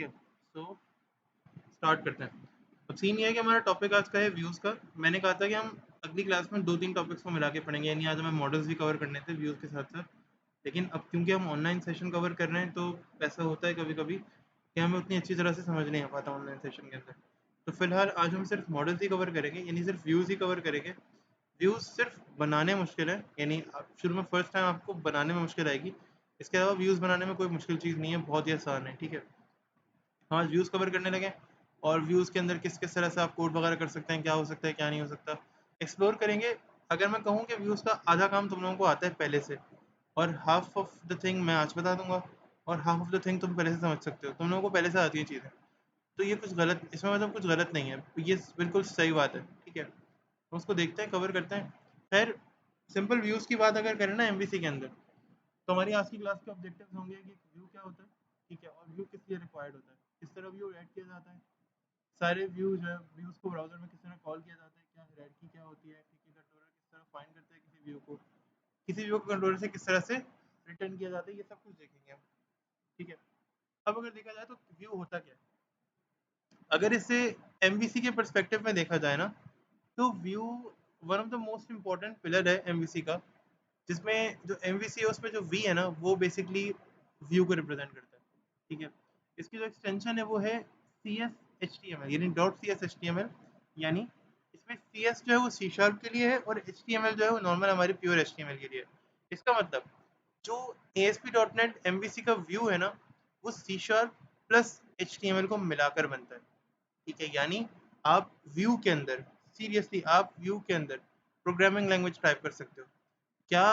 है, so start करते हैं। अब सीन ये है कि हमारा टॉपिक आज का है व्यूज़ का। मैंने कहा था कि हम अगली क्लास में 2-3 टॉपिक्स को मिला के पढ़ेंगे, यानी आज हमें मॉडल्स भी कवर करने थे व्यूज़ के साथ-साथ। लेकिन अब क्योंकि हम ऑनलाइन सेशन कवर कर रहे हैं, तो ऐसा होता है कभी-कभी कि हमें उतनी अच्छी तरह से समझ नहीं आ पाता ऑनलाइन सेशन के अंदर। तो फिलहाल आज हम सिर्फ मॉडल्स ही कवर करेंगे, यानी सिर्फ व्यूज़ ही कवर करेंगे। व्यूज़ सिर्फ बनाने मुश्किल है, यानी आप शुरू में फर्स्ट टाइम आपको बनाने में मुश्किल आएगी। इसके अलावा व्यूज़ बनाने में कोई मुश्किल चीज़ नहीं है, बहुत ही आसान है, ठीक है। हम आज व्यूज़ कवर करने लगे और व्यूज़ के अंदर किस किस तरह से आप कोड वगैरह कर सकते हैं, क्या हो सकता है क्या नहीं हो सकता, एक्सप्लोर करेंगे। अगर मैं कहूँ कि व्यूज़ का आधा काम तुम लोगों को आता है पहले से, और हाफ ऑफ द थिंग मैं आज बता दूंगा, और हाफ ऑफ द थिंग तुम पहले से समझ सकते हो, तुम लोगों को पहले से आती है चीज़ें। तो ये कुछ गलत, इसमें मतलब कुछ गलत नहीं है, ये बिल्कुल सही बात है, ठीक है। तो उसको देखते हैं, कवर करते हैं। खैर, सिंपल व्यूज़ की बात अगर करें ना एमवीसी के अंदर, तो हमारी आज की क्लास के ऑब्जेक्टिव्स होंगे कि व्यू क्या होता है, ठीक है, और व्यू किस लिए रिक्वायर्ड होता है, किस तरह व्यू ऐड किया जाता है, सारे व्यू जो है व्यूज़ को ब्राउज़र में किस तरह कॉल किया जाता है, क्या हायरार्की क्या होती है, ठीक है, कंट्रोलर किस तरह फाइंड करते हैं किसी व्यू को, किसी व्यू को कंट्रोलर से किस तरह से रिटर्न किया जाता है, ये सब कुछ देखेंगे हम, ठीक है। अब अगर देखा जाए तो व्यू होता क्या है, अगर इसे एमवीसी के परस्पेक्टिव में देखा जाए ना, तो view one of the most important pillar है एमवीसी का, जिसमें जो एमवीसी है उसमें जो वी है ना, वो बेसिकली व्यू को रिप्रेजेंट करता है, ठीक है। इसकी जो एक्सटेंशन है वो है C S H T M L, यानी dot C S H T M L, यानी इसमें सी एस जो है वो सी शार्प के लिए है, और एच टी एम एल जो है वो नॉर्मल हमारी pure H T M L के लिए है। इसका मतलब जो A S P dot net M V C का व्यू है ना, वो C sharp plus H T M L को मिलाकर बनता है, ठीक है। यानी आप व्यू के अंदर, सीरियसली आप व्यू के अंदर प्रोग्रामिंग लैंग्वेज टाइप कर सकते हो। क्या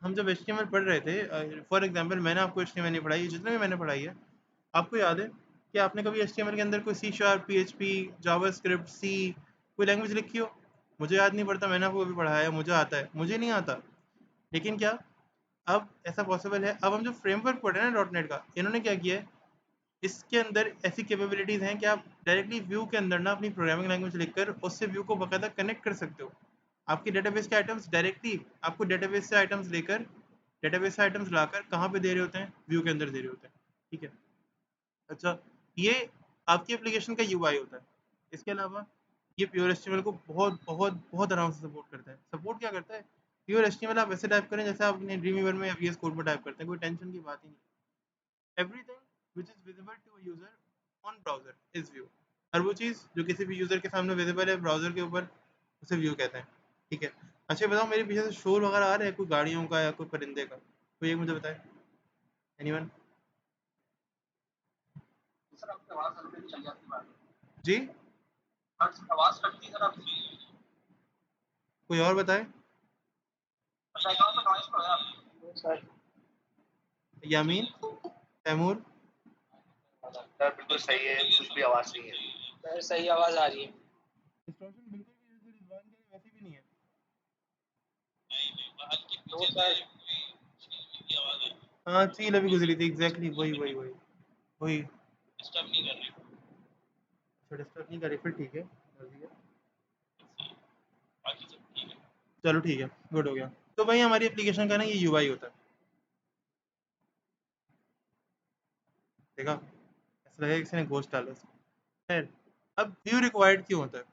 हम जब HTML पढ़ रहे थे, फॉर एग्जांपल मैंने आपको HTML नहीं पढ़ाई, जितने भी मैंने पढ़ाई है, आपको याद है कि आपने कभी HTML के अंदर कोई सी शार्प, PHP, जावास्क्रिप्ट, सी कोई लैंग्वेज लिखी हो? मुझे याद नहीं पड़ता, मैंने आपको अभी पढ़ाया है, मुझे आता है, मुझे नहीं आता। लेकिन क्या अब ऐसा पॉसिबल है? अब हम जो फ्रेमवर्क पढ़ रहे हैं ना डॉट नेट का, इन्होंने क्या किया है, इसके अंदर ऐसी कैपेबिलिटीज हैं कि आप डायरेक्टली व्यू के अंदर ना अपनी प्रोग्रामिंग लैंग्वेज लिखकर उससे व्यू को बाकायदा कनेक्ट कर सकते हो। आपके डेटाबेस के आइटम्स डायरेक्टली आपको डेटाबेस से आइटम्स लेकर, डेटाबेस से आइटम्स लाकर कहाँ पे दे रहे होते हैं, व्यू के अंदर दे रहे होते हैं, ठीक है। अच्छा, ये आपकी एप्लीकेशन का यूआई होता है। इसके अलावा ये प्योर एचटीएमएल को बहुत बहुत बहुत आराम से सपोर्ट करता है। सपोर्ट क्या करता है, प्योर एचटीएमएल आप वैसे टाइप करें जैसे आप अपने ड्रीमवीवर में या वीएस कोड में टाइप करते हैं, कोई टेंशन की बात ही नहीं। Everything which is visible to a user on browser is view. हर वो चीज़ जो किसी भी यूज़र के सामने विजिबल है ब्राउज़र के ऊपर, उसे व्यू कहते हैं, ठीक है। अच्छा बताओ, मेरे पीछे से शोर वगैरह आ रहा है कोई गाड़ियों का या कोई परिंदे का? कोई एक मुझे बताए, एनीवन? सर आपकी आवाज हल्की चल जाती है, जी, आवाज कटती है सर आपकी। कोई और बताए? बैकग्राउंड में नॉइस तो है आपकी सर। यामीन, तैमूर? सर बिल्कुल सही है, कुछ भी आवाज नहीं है सर, सही आवाज आ रही है। डिस्टॉर्शन बिल्कुल भी जैसे रिजवान के वैसे भी नहीं है। तो सर हाँ, चील अभी गुजरी थी, एग्जैक्टली वही वही वही वही। डिस्टर्ब नहीं कर रही। अच्छा, डिस्टर्ब नहीं करे, फिर ठीक है, मर्जी है। बाकी सब ठीक है। चलो ठीक है, गुड हो गया। तो भाई हमारी एप्लीकेशन का ना ये यूआई होता है, देखा, ऐसा लगेगा किसी ने घोस्ट डाला इसमें। खैर, अब व्यू रिक्वायर्ड क्यों होता है?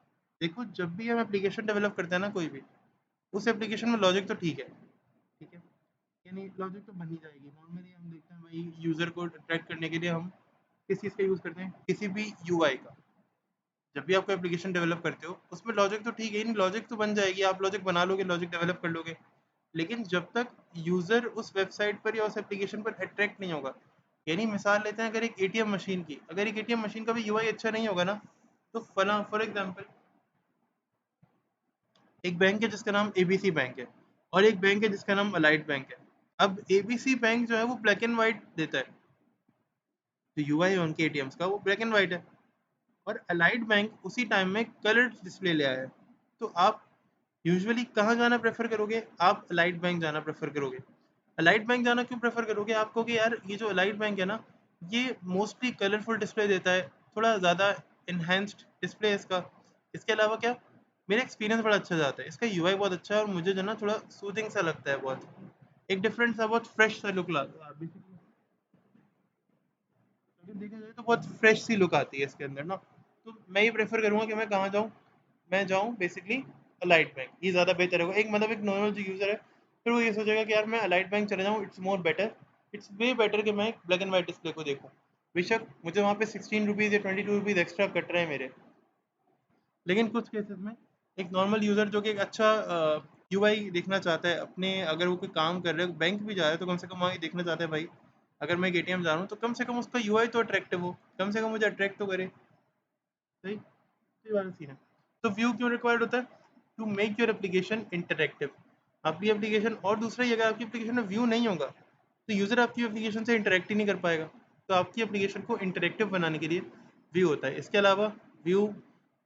देखो, जब भी हम एप्लीकेशन डेवलप करते हैं ना कोई भी, उस एप्लीकेशन में लॉजिक तो ठीक है, ठीक है, यानी लॉजिक तो बन ही जाएगी। नॉर्मली हम देखते हैं भाई, यूज़र को अट्रैक्ट करने के लिए हम किस चीज़ का यूज़ करते हैं, किसी भी यूआई का। जब भी आपको एप्लीकेशन डेवलप करते हो उसमें लॉजिक तो ठीक है, यानी लॉजिक तो बन जाएगी, आप लॉजिक बना लोगे, लॉजिक डेवलप कर लोगे। लेकिन जब तक यूज़र उस वेबसाइट पर या उस एप्लीकेशन पर अट्रैक्ट नहीं होगा, यानी मिसाल लेते हैं, अगर एक एटीएम मशीन की, अगर एक एटीएम मशीन का भी यूआई अच्छा नहीं होगा ना, तो फॉर एग्जांपल एक बैंक है जिसका नाम एबीसी बैंक है, और एक बैंक है जिसका नाम अलाइड बैंक है। अब एबीसी बैंक जो है वो ब्लैक एंड व्हाइट देता है, जो यूआई है उनके एटीएम्स का वो ब्लैक एंड व्हाइट है, और अलाइड बैंक उसी टाइम में कलर डिस्प्ले ले आया है। तो आप यूजुअली कहाँ जाना प्रेफर करोगे? आप अलाइड बैंक जाना प्रेफर करोगे। अलाइड बैंक जाना क्यों प्रेफर करोगे? आप कहोगे यार ये जो अलाइड बैंक है ना, ये मोस्टली कलरफुल डिस्प्ले देता है, थोड़ा ज़्यादा इन्हेंस्ड डिस्प्ले है इसका। इसके अलावा क्या, मेरा एक्सपीरियंस बड़ा अच्छा जाता है, इसका यूआई बहुत अच्छा है, और मुझे जो ना थोड़ा सूदिंग सा लगता है, बहुत एक डिफरेंट सा, बहुत फ्रेश सा लुक लाता है। लेकिन देखा जाए तो बहुत फ्रेश सी लुक आती है इसके अंदर ना। तो मैं ये प्रेफर करूँगा कि मैं कहाँ जाऊँ, मैं जाऊँ बेसिकली अलाइट बैंक, ये ज़्यादा बेहतर होगा। एक मतलब एक नॉर्मल जो यूज़र है फिर वो ये सोचेगा कि यार मैं अलाइट बैंक चले जाऊँ, it's more better, it's way better कि मैं एक ब्लैक एंड वाइट डिस्प्ले को देखूँ। बेशक मुझे वहाँ पे 16 रुपीज़ या 22 रुपीज़ एक्स्ट्रा कट रहे हैं मेरे, लेकिन कुछ केसेस में एक नॉर्मल यूज़र जो कि एक अच्छा यूआई देखना चाहता है अपने, अगर वो कोई काम कर रहे हो बैंक भी जा रहा है तो कम से कम वहाँ ये देखना चाहता है भाई अगर मैं एक एटीएम जा रहा हूँ तो कम से कम उसका यूआई तो अट्रैक्टिव हो, कम से कम मुझे अट्रैक्ट तो करे। सही, ये वाला सीन है। तो व्यू क्यों रिक्वायर्ड होता है? To make your application interactive. आपकी एप्लीकेशन, और दूसरा ये, अगर आपकी एप्लीकेशन में व्यू नहीं होगा तो यूज़र आपकी एप्लीकेशन से इंटरेक्ट ही नहीं कर पाएगा। तो आपकी एप्लीकेशन को इंटरेक्टिव बनाने के लिए व्यू होता है। इसके अलावा व्यू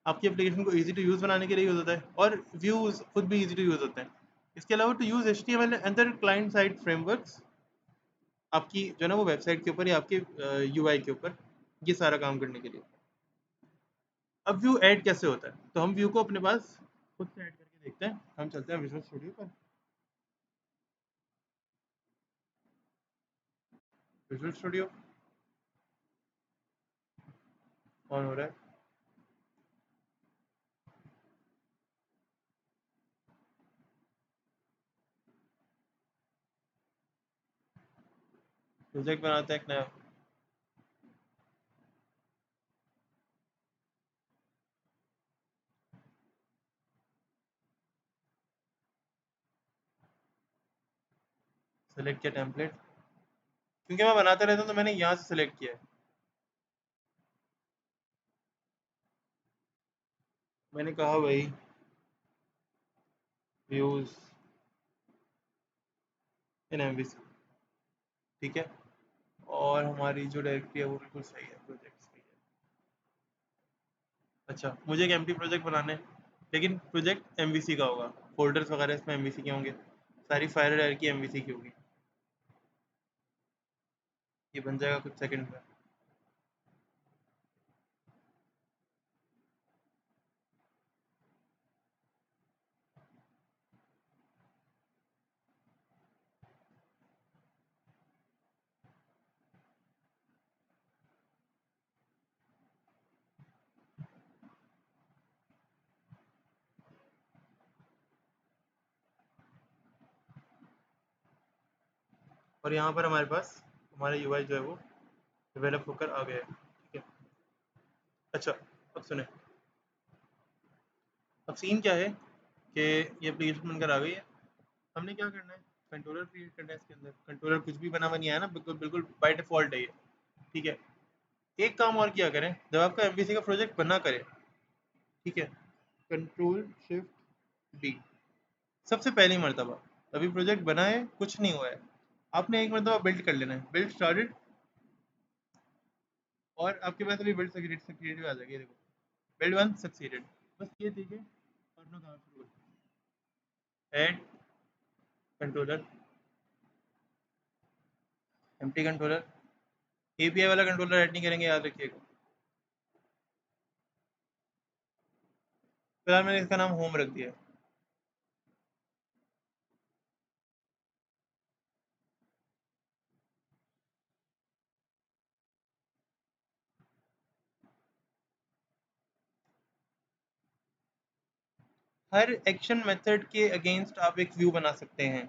आपकी एप्लीकेशन को ईजी टू यूज़ बनाने के लिए यूज़ होता है, और व्यूज़ खुद भी ईजी टू यूज़ होते हैं। इसके अलावा to use HTML and other client side frameworks, आपकी जो है ना वो वेबसाइट के ऊपर या आपके यूआई के ऊपर, ये सारा काम करने के लिए। अब व्यू ऐड कैसे होता है, तो हम व्यू को अपने पास खुद से ऐड करके देखते हैं। हम चलते हैं विजुअल स्टूडियो पर। विजुअल स्टूडियो ऑन हो रहा है। प्रोजेक्ट बनाते हैं एक नया। सेलेक्ट किया टेम्पलेट, क्योंकि मैं बनाता रहता हूँ तो मैंने यहाँ से सेलेक्ट किया है। मैंने कहा भाई व्यूज इन MVC, ठीक है। और हमारी जो डायरेक्टरी है वो बिल्कुल सही है, प्रोजेक्ट सही है। अच्छा, मुझे एक एम्प्टी प्रोजेक्ट बनाना है, लेकिन प्रोजेक्ट MVC का होगा, फोल्डर्स वगैरह इसमें MVC के होंगे, सारी फाइल डायरेक्टरी MVC की होगी। ये बन जाएगा कुछ सेकंड में। और यहाँ पर हमारे पास हमारा UI जो है वो डेवलप होकर आ गया है, ठीक है। अच्छा, अब सुने, अब सीन क्या है कि ये एप्लीकेशन बनकर आ गई है। हमने क्या करना है, कंट्रोलर क्रिएट करना है। इसके अंदर कंट्रोलर कुछ भी बना हुआ नहीं आया ना, बिल्कुल बिल्कुल बाय डिफॉल्ट है ये, ठीक है। एक काम और किया करें, जब आपका MVC का प्रोजेक्ट बना करे, ठीक है, Ctrl+Shift+D, सबसे पहली मर्तबा, अभी प्रोजेक्ट बना है कुछ नहीं हुआ है, आपने एक मर्तबा बिल्ड कर लेना है, बिल्ड स्टार्टेड, और आपके पास अभी बिल्ड सक्सेसफुल आ जाएगी, देखो बिल्ड वन सक्सीडेड। बस ये देखिए और अपना काम शुरू करो। Add controller, empty controller, API वाला कंट्रोलर ऐड नहीं करेंगे, याद रखिएगा। फिलहाल मैंने इसका नाम होम रख दिया है। हर एक्शन मेथड के अगेंस्ट आप एक व्यू बना सकते हैं,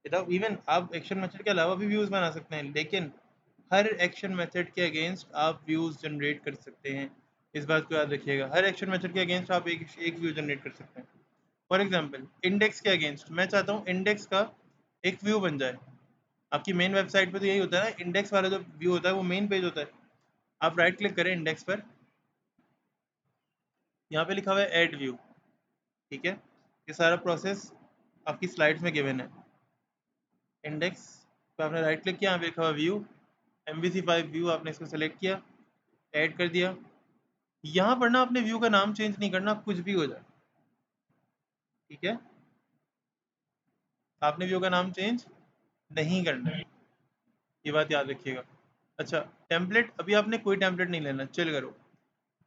विदाउट इवन, आप एक्शन मेथड के अलावा भी व्यूज बना सकते हैं, लेकिन हर एक्शन मेथड के अगेंस्ट आप व्यूज जनरेट कर सकते हैं। इस बात को याद रखिएगा, हर एक्शन मेथड के अगेंस्ट आप एक व्यू जनरेट कर सकते हैं। फॉर एग्जांपल इंडेक्स के अगेंस्ट मैं चाहता हूँ इंडेक्स का एक व्यू बन जाए। आपकी मेन वेबसाइट पे तो यही होता है ना, इंडेक्स वाला जो व्यू होता है वो मेन पेज होता है। आप राइट क्लिक करें इंडेक्स पर, यहाँ पे लिखा हुआ है ऐड व्यू, ठीक है। ये सारा प्रोसेस आपकी स्लाइड्स में गिवन है। इंडेक्स पे आपने राइट क्लिक किया, यहाँ पे लिखा हुआ व्यू, MVC5 व्यू, आपने इसको सेलेक्ट किया, ऐड कर दिया। यहाँ पर ना अपने व्यू का नाम चेंज नहीं करना, कुछ भी हो जाए, ठीक है। आपने व्यू का नाम चेंज नहीं करना है, ये बात याद रखिएगा। अच्छा, टेम्पलेट, अभी आपने कोई टेम्पलेट नहीं लेना, चिल करो।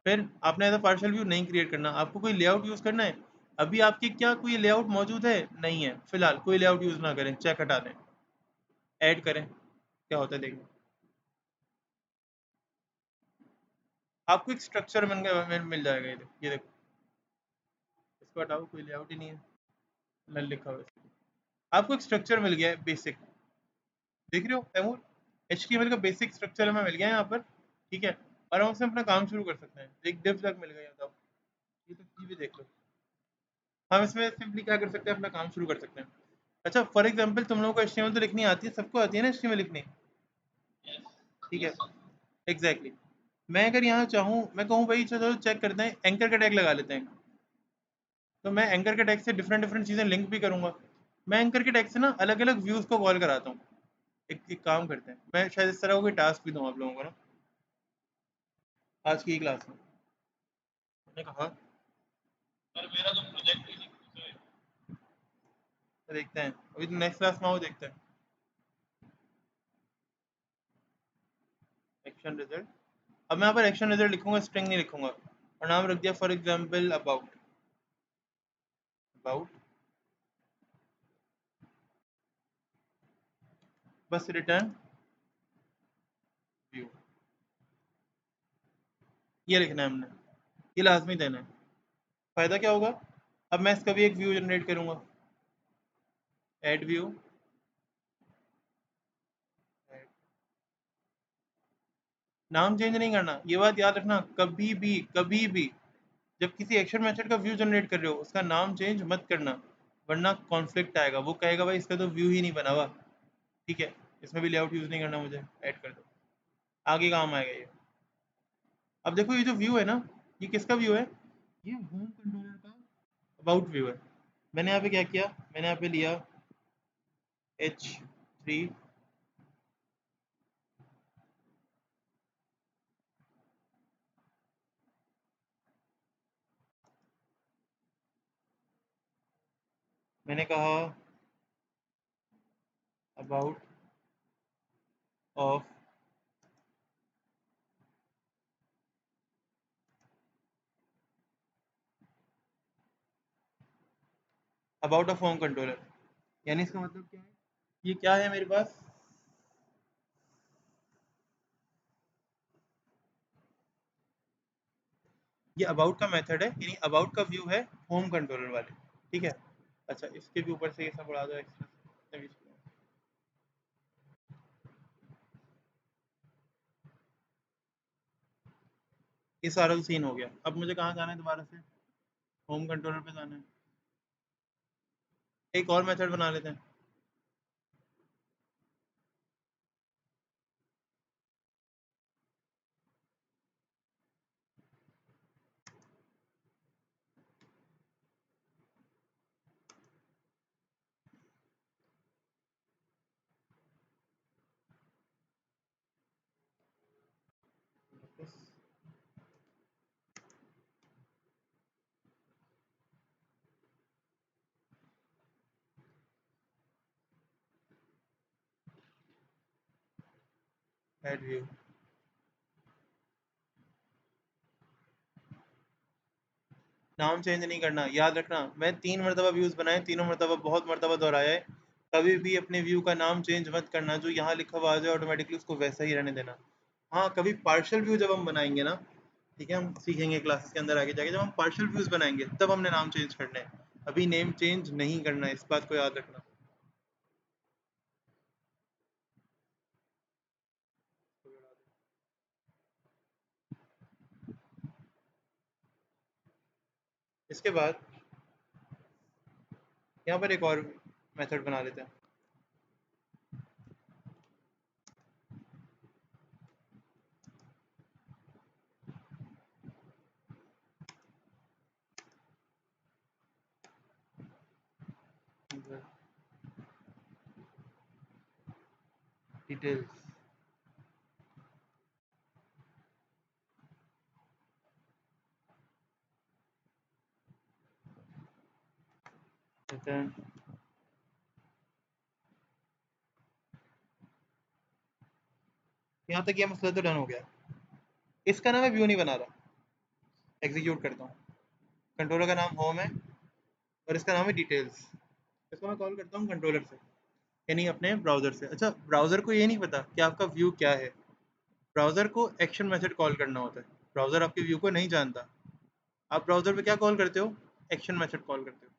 फिर आपने एज अ पार्शियल व्यू नहीं क्रिएट करना, आपको कोई लेआउट यूज़ करना है। अभी आपके क्या कोई लेआउट मौजूद है? नहीं है, फिलहाल कोई लेआउट यूज़ ना करें, चेक हटा दें, ऐड करें, क्या होता है देखें। आपको एक स्ट्रक्चर मिल जाएगा। ये देखो, इसको हटाओ, कोई लेआउट ही नहीं है, नल लिखा हुआ है। आपको एक स्ट्रक्चर मिल गया है बेसिक, देख रहे हो तैमूर? HTML का बेसिक स्ट्रक्चर हमें मिल गया है यहाँ पर, ठीक है। और हम उसमें अपना काम शुरू कर सकते हैं। एक div तक मिल गया, बताओ, ये तो ये भी देख लो। हम इसमें सिंपली क्या कर सकते हैं, अपना काम शुरू कर सकते हैं। अच्छा, फॉर एग्जाम्पल तुम लोगों को HTML तो लिखनी आती है, सबको आती है ना HTML लिखनी, ठीक है, एग्जैक्टली। मैं अगर यहाँ चाहूँ, मैं कहूँ भाई चलो चेक करते हैं, एंकर का टैग लगा लेते हैं, तो मैं एंकर के टैग से डिफरेंट डिफरेंट चीज़ें लिंक भी करूँगा। मैं एंकर के टैग से ना अलग अलग व्यूज़ को कॉल कराता हूँ। एक काम करते हैं, मैं शायद इस तरह का कोई टास्क भी दूँ आप लोगों को ना, आज की क्लास में। मैंने कहा पर मेरा तो प्रोजेक्ट ही नहीं है। देखते हैं, अभी तो नेक्स्ट क्लास में आओ, देखते हैं। एक्शन रिजल्ट, अब मैं यहाँ पर एक्शन रिजल्ट लिखूंगा, स्ट्रिंग नहीं लिखूंगा, और नाम रख दिया फॉर एग्जांपल अबाउट। अबाउट, बस रिटर्न व्यू, ये लिखना है हमने, ये लाजमी देना है। फायदा क्या होगा, अब मैं इसका भी एक व्यू जनरेट करूंगा, ऐड व्यू, नाम चेंज नहीं करना, ये बात याद रखना, कभी भी जब किसी एक्शन मेथड का व्यू जनरेट कर रहे हो, उसका नाम चेंज मत करना, वरना कॉन्फ्लिक्ट आएगा, वो कहेगा भाई इसका तो व्यू ही नहीं बना हुआ, ठीक है। इसमें भी लेआउट यूज नहीं करना, मुझे ऐड कर दो, आगे काम आएगा ये। अब देखो ये जो व्यू है ना, ये किसका व्यू है, ये होम कंट्रोलर का अबाउट व्यू है। मैंने यहाँ पे क्या किया, मैंने यहाँ पे लिया H3, मैंने कहा about of, about of home controller, यानी इसका मतलब क्या है, ये क्या है मेरे पास, ये अबाउट का मेथड है, यानी अबाउट का व्यू है होम कंट्रोलर वाले, ठीक है। अच्छा, इसके भी ऊपर से ये सब बढ़ा दो एक्स्ट्रा, ये सारा तो सीन हो गया। अब मुझे कहाँ जाना है दोबारा से, होम कंट्रोलर पे जाना है। एक और मेथड बना लेते हैं, ऐड व्यू, नाम चेंज नहीं करना, याद रखना। मैं 3 मरतबा व्यूज़ बनाए, तीनों मरतबा बहुत मरतबा दोहराया है। कभी भी अपने व्यू का नाम चेंज मत करना, जो यहाँ लिखा हुआ आ जाए ऑटोमेटिकली उसको वैसा ही रहने देना। हाँ, कभी पार्शियल व्यू जब हम बनाएंगे ना, ठीक है, हम सीखेंगे क्लासेस के अंदर आगे जाके, जब हम पार्शियल व्यूज़ बनाएंगे तब हमने नाम चेंज करना है, अभी नेम चेंज नहीं करना है, इस बात को याद रखना। इसके बाद यहाँ पर एक और मेथड बना लेते हैं, डिटेल्स, रिटर्न, यहाँ तक ये मसला तो डन हो गया। इसका ना मैं व्यू नहीं बना रहा, एग्जीक्यूट करता हूँ। कंट्रोलर का नाम होम है और इसका नाम है डिटेल्स, इसको मैं कॉल करता हूँ कंट्रोलर से, यानी अपने ब्राउज़र से। अच्छा, ब्राउज़र को ये नहीं पता कि आपका व्यू क्या है, ब्राउज़र को एक्शन मेथड कॉल करना होता है, ब्राउज़र आपके व्यू को नहीं जानता। आप ब्राउज़र पे क्या कॉल करते हो? एक्शन मेथड कॉल करते हो।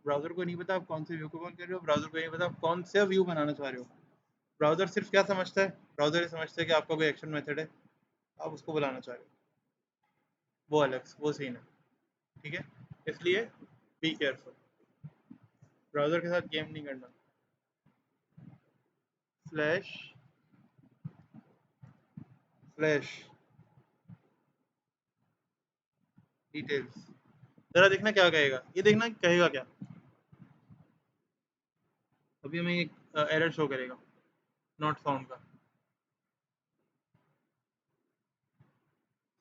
ब्राउज़र को नहीं पता आप कौन से व्यू को कॉल कर रहे हो, ब्राउज़र को नहीं पता आप कौन सा व्यू बनाना चाह रहे हो। ब्राउज़र सिर्फ क्या समझता है? ब्राउज़र ये समझता है कि आपका कोई एक्शन मेथड है, आप उसको बुलाना चाह रहे हो। वो अलग वो सीन है, ठीक है? इसलिए बी केयरफुल, ब्राउज़र के साथ गेम नहीं करना। स्लैश स्लैश डिटेल्स, ज़रा देखना क्या कहेगा, ये देखना कहेगा क्या। अभी हमें एक एरर शो करेगा नॉट फाउंड का।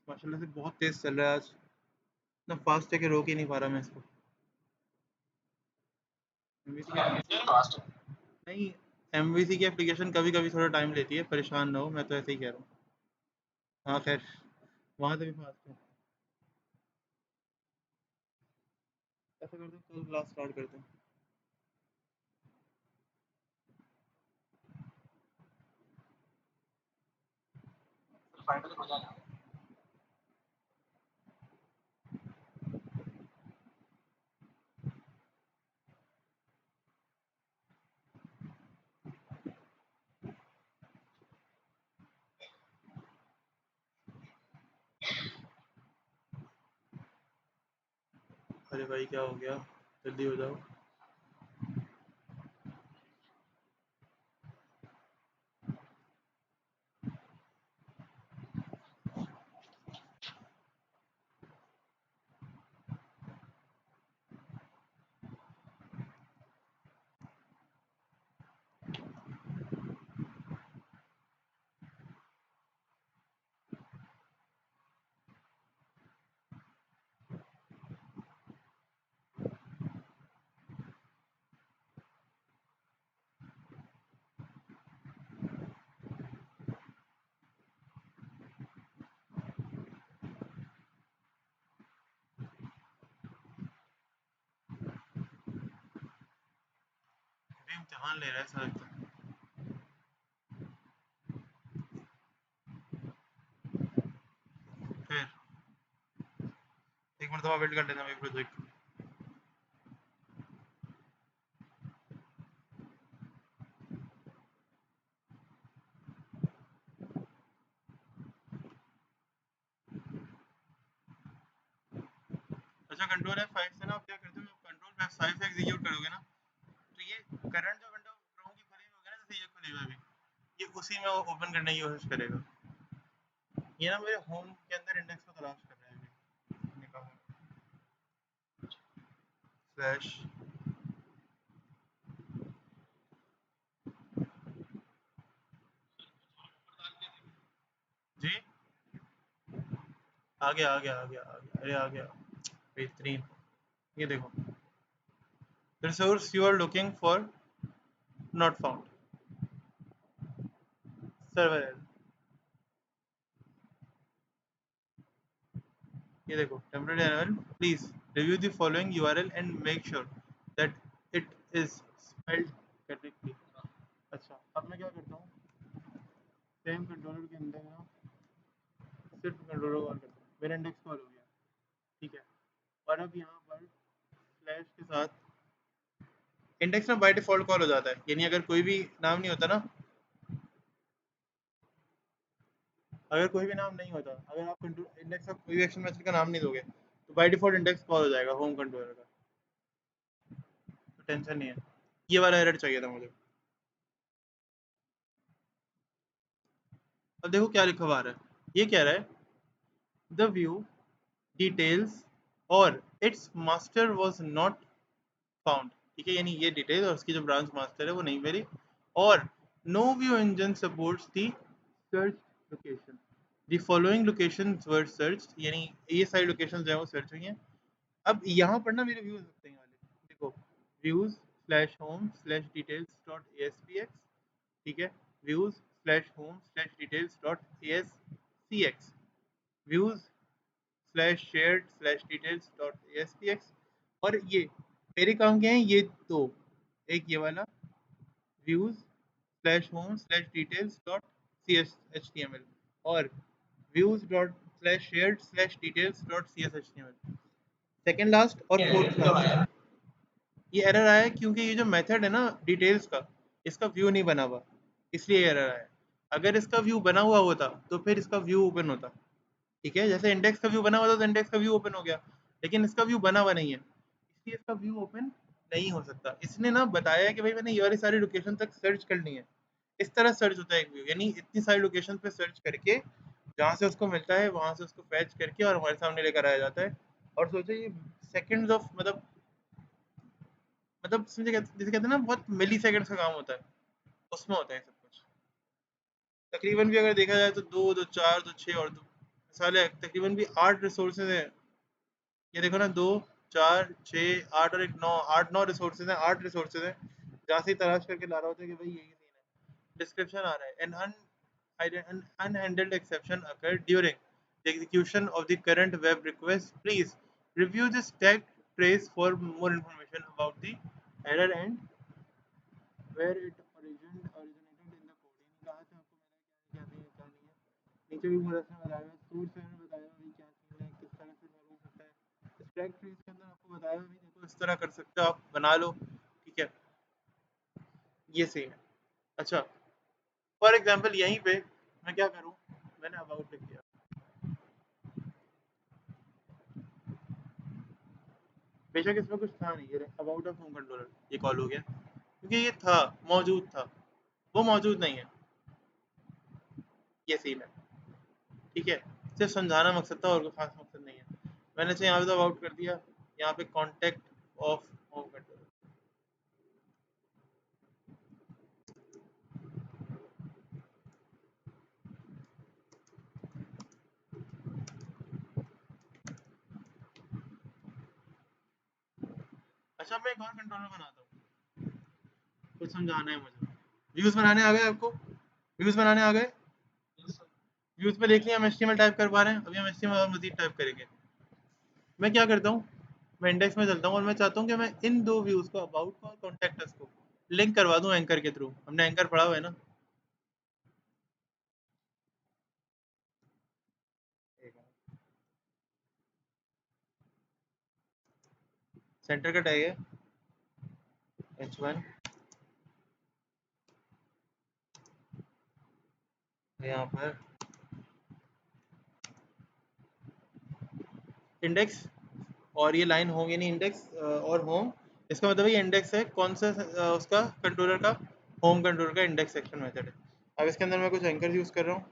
माशाल्लाह से बहुत तेज़ चल रहा है आज, इतना फास्ट है कि रोक ही नहीं पा रहा मैं इसको। MVC फास्ट नहीं, MVC की एप्लीकेशन कभी कभी थोड़ा टाइम लेती है, परेशान ना हो, मैं तो ऐसे ही कह रहा हूँ। हाँ खैर, वहाँ से भी फास्ट है। ऐसा करते हैं कल क्लास स्टार्ट करते हैं। फाइनल हो जाना। अरे भाई क्या हो गया, जल्दी हो जाओ। अभी इम्तिहान ले रहा है सर तो। फिर एक मरतबा वेट कर लेना मेरे प्रोजेक्ट। अच्छा, कंट्रोल F5 से ना आप क्या करते हो, जब कंट्रोल F5 से एग्जीक्यूट करोगे ना, तो ये करंट जो विंडो क्रोम की खुली हुई होगी ना, जैसे ये खुली हुई है अभी, ये उसी में वो ओपन करने की कोशिश करेगा। ये ना मेरे होम के अंदर इंडेक्स को तलाश कर रहा है अभी, निकाल स्लैश जी। आ गया आ गया आ गया आ गया, अरे आ गया, बेहतरीन। ये देखो, the resource you are looking for not found, server error। ये देखो, temporary enable, please review the following URL and make sure that it is spelled correctly। अच्छा, अब मैं क्या करता हूँ, सेम कंट्रोलर के अंदर ना सिर्फ कंट्रोलर कॉल करता हूँ, मेरा इंडेक्स कॉल हो गया, ठीक है। और अब यहाँ पर स्लैश के साथ इंडेक्स ना बाय डिफॉल्ट कॉल हो जाता है, यानी अगर कोई भी नाम नहीं होता ना, अगर कोई भी नाम नहीं होता, अगर आप कंट्रोल इंडेक्स का कोई भी एक्शन मैसेज का नाम नहीं दोगे, तो बाय डिफॉल्ट इंडेक्स कॉल हो जाएगा होम कंट्रोलर का, तो टेंशन नहीं है। ये वाला एरर चाहिए था मुझे। अब देखो क्या लिखा हुआ आ रहा है, ये कह रहा है द व्यू डिटेल्स और it's master was not found, ठीक है, यानी ये डिटेल और उसकी जो ब्रांच मास्टर है वो नहीं मिली, और no view engine supports the search location, the following locations were search, यानी ये सारी लोकेशंस जो है वो सर्च हुई हैं। अब यहाँ पर ना मेरे व्यूज लगते हैं वाले, देखो, views slash home slash details dot ASPX, ठीक है, views slash home slash details dot ASCX, views slash shared slash details dot ASPX, और ये मेरे काम के हैं ये दो, एक ये वाला views slash home slash details dot CHTML, और views dot /shared/details.cshtml, second last और फोर्थ लास्ट। ये एरर आया है क्योंकि ये जो मेथड है ना डिटेल्स का, इसका व्यू नहीं बना हुआ, इसलिए एरर आया है। अगर इसका व्यू बना हुआ होता तो फिर इसका व्यू ओपन होता। ठीक है, जैसे इंडेक्स का व्यू बना हुआ था तो इंडेक्स का व्यू ओपन हो गया, लेकिन इसका व्यू बना हुआ नहीं है, इसलिए इसका व्यू ओपन नहीं हो सकता। इसने ना बताया है कि भाई मैंने ये वाली सारी लोकेशन तक सर्च करनी है। इस तरह सर्च होता है एक व्यू, यानी इतनी सारी लोकेशन पे सर्च करके जहाँ से उसको मिलता है वहां से उसको फैच करके और हमारे सामने लेकर आया जाता है। और सोचो ये सेकंड्स ऑफ मतलब समझे जैसे कहते हैं ना बहुत मिली सेकंड्स का काम होता है, उसमें होता है सब कुछ। तकरीबन भी अगर देखा जाए तो दो दो चार दो छः और दो साले तकरीबन भी 8 रिसोर्सेज हैं। ये देखो ना, 2 4 6 8 और एक 9, 8 9 रिसोर्सेज हैं, 8 रिसोर्सेज हैं जहाँ से ही तलाश करके ला रहा होता है कि भाई यही सीन है। डिस्क्रिप्शन आ रहा है, an unhandled exception occurred during the execution of the current web request. Please review this tag trace for more information about the error and where it originated in the code। यानी कहाँ से आपको मिला, क्या नहीं है, नीचे भी पूरा इसमें बताया हुआ है, सोर्स में बताया हुआ है क्या सीन है, किस तरह से सॉल्व हो सकता है। स्टैक ट्रेस के अंदर आपको बताया हुआ है देखो इस तरह कर सकते हो, आप बना लो। ठीक है, ये सही है। अच्छा, फॉर एग्जांपल यहीं पे मैं क्या करूँ, मैंने अबाउट लिख दिया, बेशक इसमें कुछ था नहीं, ये अबाउट ऑफ होम कंट्रोलर ये कॉल हो गया क्योंकि ये था, मौजूद था, वो मौजूद नहीं है, ये सीन है। ठीक है, सिर्फ समझाना मकसद था और कोई खास मकसद नहीं है। मैंने तो यहाँ पे तो अबाउट कर दिया, यहाँ पे कॉन्टेक्ट ऑफ होम कंट्रोलर। अच्छा, मैं एक और कंट्रोलर बनाता हूँ, कुछ समझाना है मुझे। व्यूज बनाने आ गए आपको? व्यूज बनाने आ गए? व्यूज पे देख लिया हम एचटीएमएल टाइप कर पा रहे हैं, अभी हम एचटीएमएल और मजीद टाइप करेंगे। मैं क्या करता हूँ, मैं इंडेक्स में चलता हूँ और मैं चाहता हूँ कि मैं इन दो व्यूज को, अबाउट को और कॉन्टेक्ट को लिंक करवा दूँ एंकर के थ्रू। हमने एंकर पढ़ा हुआ है ना। सेंटर का टैग है h1, यहाँ पर इंडेक्स, और ये लाइन होम यानी इंडेक्स और होम, इसका मतलब ये इंडेक्स है कौन सा उसका कंट्रोलर का, होम कंट्रोलर का इंडेक्स सेक्शन मेथड है। अब इसके अंदर मैं कुछ एंकर यूज कर रहा हूँ,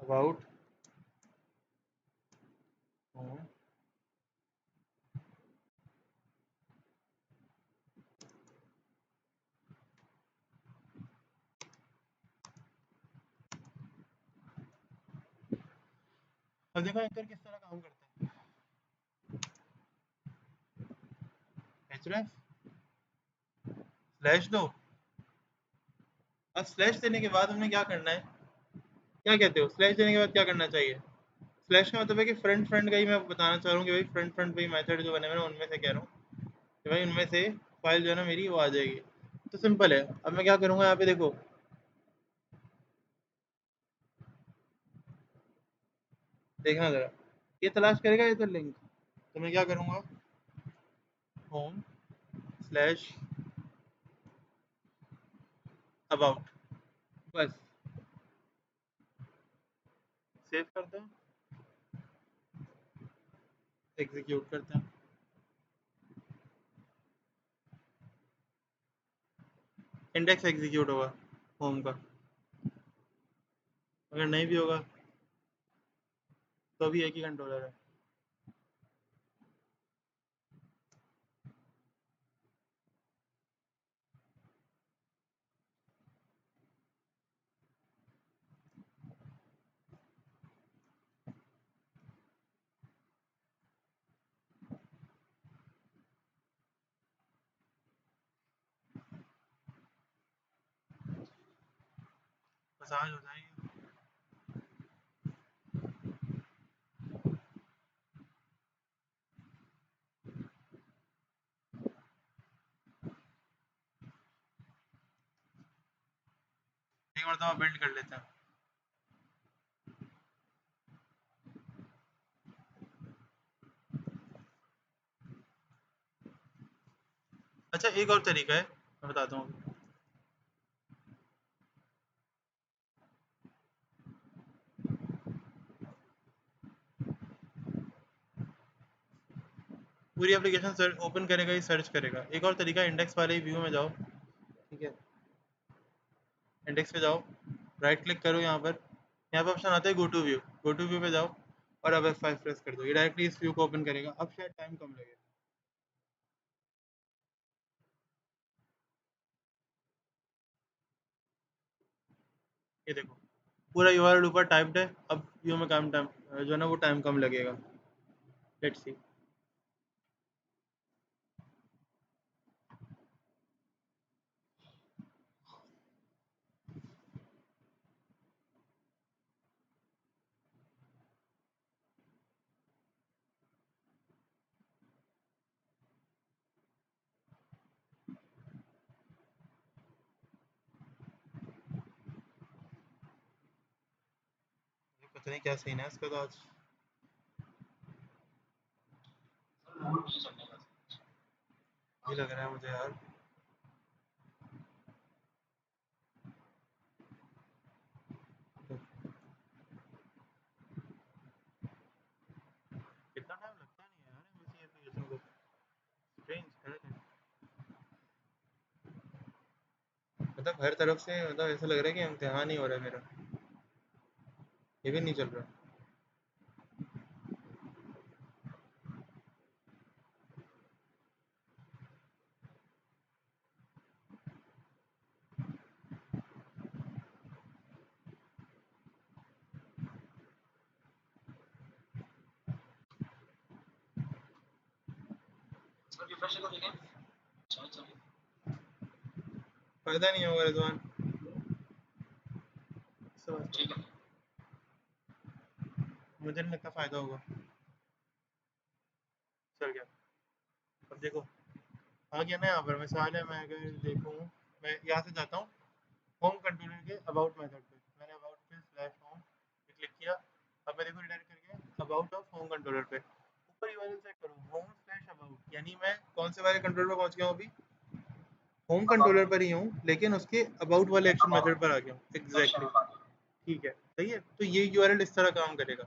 अबाउट होम, अब देखो एंकर किस तरह काम करता है। href स्लैश दो, अब स्लैश देने के बाद हमने क्या करना है, क्या कहते हो स्लैश देने के बाद क्या करना चाहिए? स्लैश का मतलब है कि फ्रंट फ्रंट का ही मैं बताना चाह रहा हूँ कि भाई फ्रंट फ्रंट पे मेथड जो बने हुए हैं उनमें से कह रहा हूँ कि भाई उनमें से फाइल जो है ना मेरी वो आ जाएगी। तो सिंपल है, अब मैं क्या करूँगा, यहाँ पे देखो देखना जरा, ये तलाश करेगा ये तो लिंक, तो मैं क्या करूँगा, होम स्लैश अबाउट, बस सेव करते हैं, एग्जीक्यूट करते हैं, इंडेक्स एग्जीक्यूट होगा होम का। अगर नहीं भी होगा तो भी एक ही कंट्रोलर है। मसाज हो जाएगी। एक मरतबा बिल्ड कर लेते हैं। अच्छा एक और तरीका है, मैं बताता हूँ। पूरी एप्लीकेशन ओपन करेगा, ही सर्च करेगा। एक और तरीका, इंडेक्स वाले व्यू में जाओ, ठीक है, इंडेक्स पे जाओ, राइट क्लिक करो, यहाँ पे ऑप्शन आता है go to view. Go to view पे जाओ और अब F5 प्रेस कर दो, ये डायरेक्टली इस व्यू को ओपन करेगा। अब शायद टाइम कम लगे। ये देखो पूरा यूआरएल ऊपर टाइप्ड है। अब व्यू में काम टाइम जो है ना वो टाइम कम लगेगा। Let's see. पता नहीं क्या सीन है इसका तो आज। ये लग रहा है मुझे यार। कितना टाइम लगता नहीं है यार MVC एप्लीकेशन को। स्ट्रेंज है लेकिन। मतलब हर तरफ से मतलब ऐसा लग रहा है कि इम्तिहान ही हो रहा है मेरा। ये भी नहीं चल रहा। फायदा नहीं होगा रिजवान। ठीक है, मुझे नहीं लगता फायदा होगा। चल गया। अब देखो आ गया ना यहाँ पर मिसाल है। मैं अगर देखूँ, मैं यहाँ से जाता हूँ होम कंट्रोलर के अबाउट मेथड पे। मैंने अबाउट पे स्लैश होम पे क्लिक किया। अब मैं देखो रिडायरेक्ट करके अबाउट ऑफ होम कंट्रोलर पे ऊपर यूआरएल चेक करूँ, होम स्लैश अबाउट, यानी मैं कौन से वाले कंट्रोलर पे पहुँच गया हूँ अभी? होम कंट्रोलर पर ही हूँ, लेकिन उसके अबाउट वाले एक्शन मेथड पर आ गया हूँ। एग्जैक्टली ठीक है, सही है। तो ये यूआरएल इस तरह काम करेगा।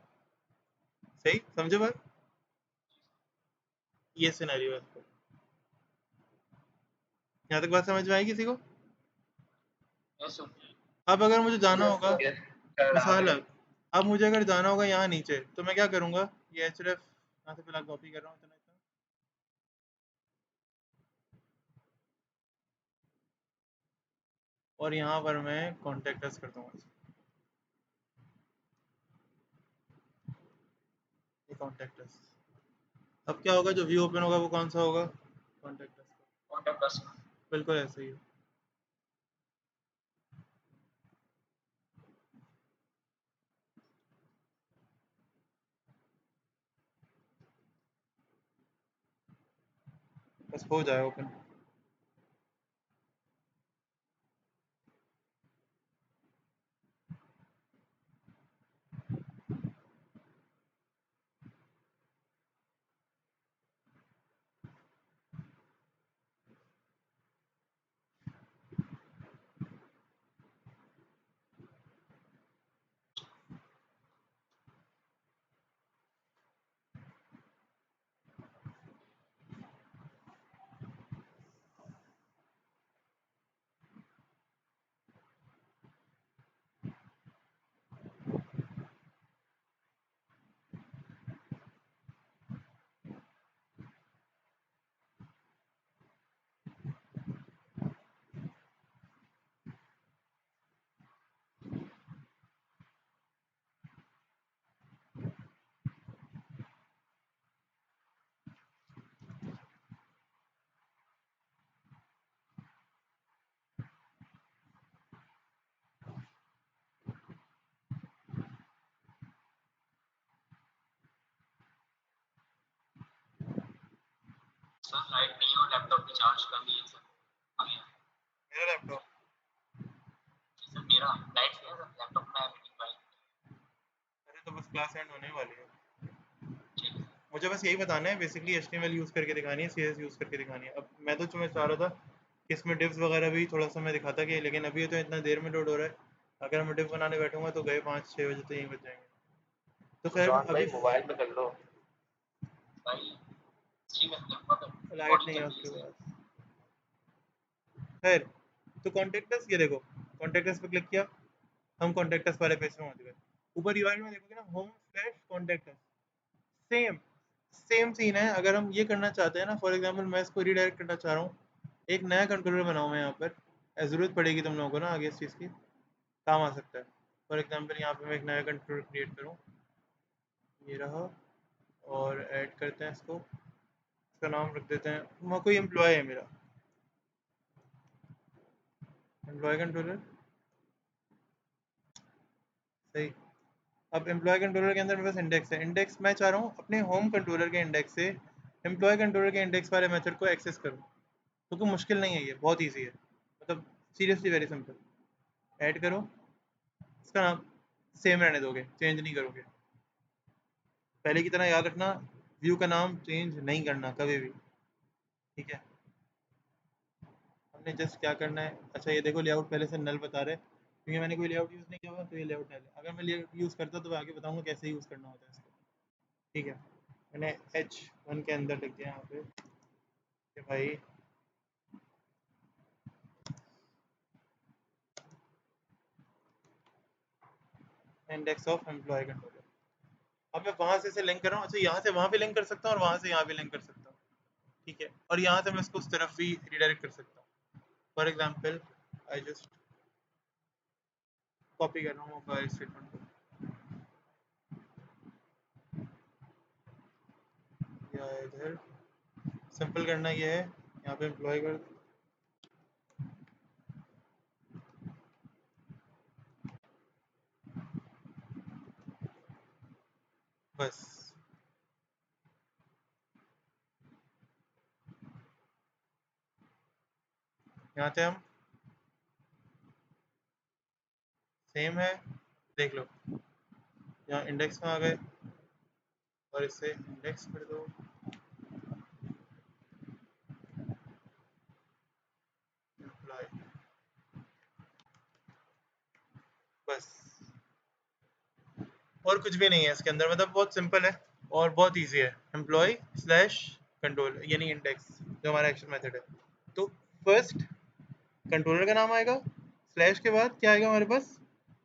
सही समझे बात? ये सिनेरियो है इसको। यहाँ तक बात समझ में आई किसी को? अब अगर मुझे जाना होगा, मिसाल है, अब मुझे अगर जाना होगा यहाँ नीचे, तो मैं क्या करूँगा? ये href यहाँ से फिलहाल कॉपी कर रहा हूँ इतना इतना, और यहाँ पर मैं कॉन्टेक्ट अस करता हूँ। ये कॉन्टेक्ट अस। अब क्या होगा? जो व्यू ओपन होगा वो कौन सा होगा? Contact us. कॉन्टेक्ट अस बिल्कुल ऐसे ही है। बस हो जाए ओपन। सर लाइट नहीं है और लैपटॉप में चार्ज कम ही है सर। मेरा लैपटॉप, सर मेरा अरे तो बस क्लास एंड होने वाली है, मुझे बस यही बताना है बेसिकली HTML यूज़ करके दिखानी है, CSS यूज़ करके दिखानी है। अब मैं तो तुम्हें चाह रहा था कि इसमें डिव्स वगैरह भी थोड़ा सा मैं दिखाता कि, लेकिन अभी तो इतना देर में लोड हो रहा है, अगर मैं डिव बनाने बैठूंगा तो गए 5-6 बजे तो यहीं बच जाएंगे। तो खैर अभी मोबाइल में कर लो। लाइट नहीं है उसके पास। खैर तो कॉन्टेक्टस, ये देखो कॉन्टेक्टस पे क्लिक किया, हम कॉन्टेक्टस वाले पेज में पहुंच गए। ऊपर यूआई में देखोगे ना home/contactus, सेम सेम सीन है। अगर हम ये करना चाहते हैं ना, फॉर एग्जांपल मैं इसको रीडायरेक्ट करना चाह रहा हूँ, एक नया कंट्रोलर बनाऊँ मैं यहाँ पर, ज़रूरत पड़ेगी तुम लोगों को ना आगे इस चीज़ की, काम आ सकता है। फॉर एग्जांपल यहाँ पे मैं एक नया कंट्रोलर क्रिएट करूँ, ये रहा, और ऐड करते हैं इसको, इसका नाम रख देते हैं, वहाँ कोई एम्प्लॉय है मेरा, एम्प्लॉय कंट्रोलर, सही। अब एम्प्लॉय कंट्रोलर के अंदर मेरे पास इंडेक्स है, इंडेक्स मैं चाह रहा हूँ अपने होम कंट्रोलर के इंडेक्स से एम्प्लॉय कंट्रोलर के इंडेक्स वाले मेथड को एक्सेस करूँ। तो कोई मुश्किल नहीं है, ये बहुत ईजी है, मतलब सीरियसली वेरी सिंपल। ऐड करो, इसका नाम सेम रहने दोगे, चेंज नहीं करोगे। पहले की तरह याद रखना, व्यू का नाम चेंज नहीं करना कभी भी, ठीक है। हमने जस्ट क्या करना है, अच्छा ये देखो लेआउट पहले से नल बता रहे, क्योंकि मैंने कोई लेआउट यूज़ नहीं किया हुआ तो ये लेआउट नल है। अगर मैं लेआउट यूज़ करता तो मैं आगे बताऊंगा कैसे यूज़ करना होता है इसको, ठीक है। मैंने H1 के अंदर लिख दिया यहाँ पे कि भाई इंडेक्स ऑफ एम्प्लॉय कंट्रोलर। अब मैं वहां से इसे लिंक कर रहा हूँ, अच्छा यहाँ से वहां भी लिंक कर सकता हूँ और वहां से यहाँ भी लिंक कर सकता हूँ, ठीक है। और यहाँ से मैं इसको उस तरफ भी रिडायरेक्ट कर सकता हूँ। For example I just copy कर रहा हूँ मोबाइल स्टेटमेंट को, या इधर सिंपल करना ये है, यहाँ पे एम्प्लॉय कर, बस यहाँ से हम सेम है, देख लो यहाँ इंडेक्स में आ गए और इससे इंडेक्स कर दो, एम्प्लॉय, बस। और कुछ भी नहीं है इसके अंदर, मतलब बहुत सिंपल है और बहुत इजी है। एम्प्लॉय स्लैश कंट्रोल यानी इंडेक्स जो हमारा एक्शन मेथड है। तो फर्स्ट कंट्रोलर का नाम आएगा, स्लैश के बाद क्या आएगा हमारे पास,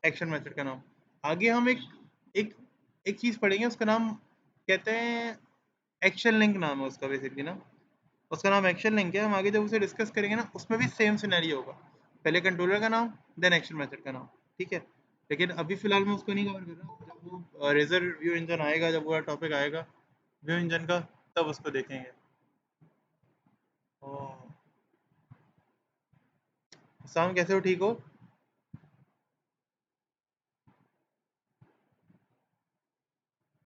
एक्शन मेथड का नाम। आगे हम एक एक एक चीज़ पढ़ेंगे, उसका नाम कहते हैं एक्शन लिंक, नाम है उसका बेसिकली ना, उसका नाम एक्शन लिंक है। हम आगे जब उसे डिस्कस करेंगे ना, उसमें भी सेम सिनेरियो होगा, पहले कंट्रोलर का नाम देन एक्शन मेथड का नाम, ठीक है। लेकिन अभी फिलहाल मैं उसको नहीं कवर कर रहा, जब वो रेजर व्यू इंजन आएगा, जब वो टॉपिक आएगा व्यू इंजन का, तब उसको देखेंगे। साउंड कैसे हो, ठीक हो?